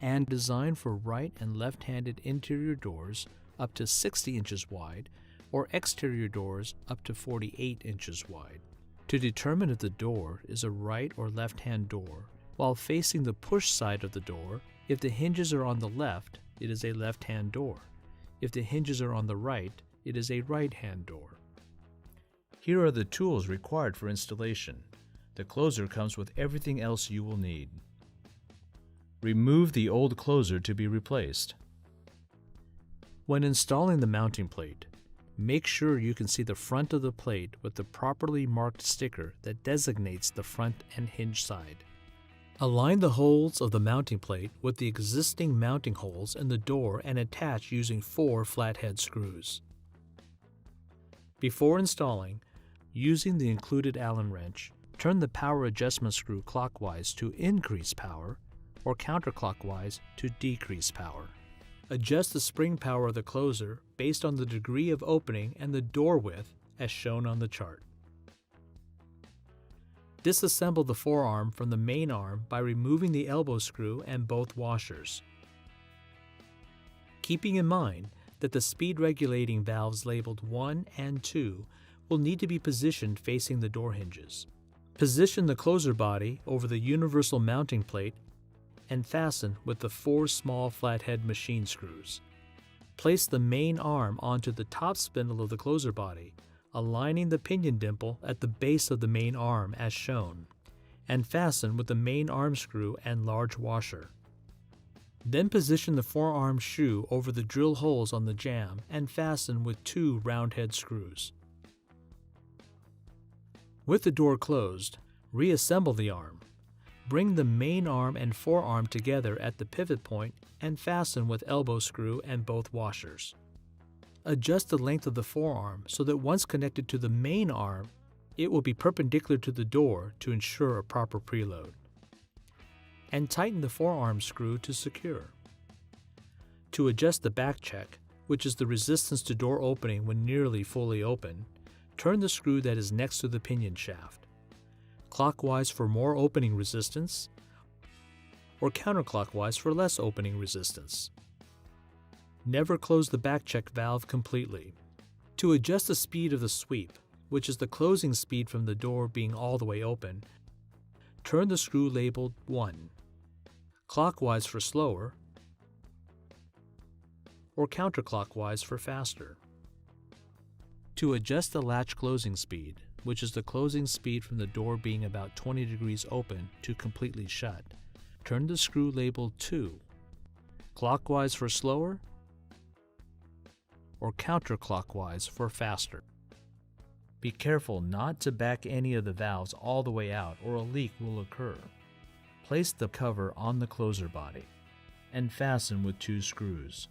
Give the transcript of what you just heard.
and designed for right and left-handed interior doors up to 60 inches wide or exterior doors up to 48 inches wide. To determine if the door is a right or left-hand door, while facing the push side of the door, if the hinges are on the left, it is a left-hand door. If the hinges are on the right, it is a right-hand door. Here are the tools required for installation. The closer comes with everything else you will need. Remove the old closer to be replaced. When installing the mounting plate, make sure you can see the front of the plate with the properly marked sticker that designates the front and hinge side. Align the holes of the mounting plate with the existing mounting holes in the door and attach using 4 flathead screws. Before installing, using the included Allen wrench, turn the power adjustment screw clockwise to increase power or counterclockwise to decrease power. Adjust the spring power of the closer based on the degree of opening and the door width as shown on the chart. Disassemble the forearm from the main arm by removing the elbow screw and both washers. Keeping in mind that the speed regulating valves labeled 1 and 2 will need to be positioned facing the door hinges. Position the closer body over the universal mounting plate and fasten with the 4 small flathead machine screws. Place the main arm onto the top spindle of the closer body, aligning the pinion dimple at the base of the main arm as shown, and fasten with the main arm screw and large washer. Then position the forearm shoe over the drill holes on the jamb and fasten with 2 round head screws. With the door closed, reassemble the arm. Bring the main arm and forearm together at the pivot point and fasten with elbow screw and both washers. Adjust the length of the forearm so that once connected to the main arm, it will be perpendicular to the door to ensure a proper preload. And tighten the forearm screw to secure. To adjust the back check, which is the resistance to door opening when nearly fully open, turn the screw that is next to the pinion shaft, clockwise for more opening resistance, or counterclockwise for less opening resistance. Never close the back check valve completely. To adjust the speed of the sweep, which is the closing speed from the door being all the way open, turn the screw labeled 1, clockwise for slower, or counterclockwise for faster. To adjust the latch closing speed, which is the closing speed from the door being about 20 degrees open to completely shut, turn the screw labeled 2, clockwise for slower, or counterclockwise for faster. Be careful not to back any of the valves all the way out or a leak will occur. Place the cover on the closer body and fasten with 2 screws.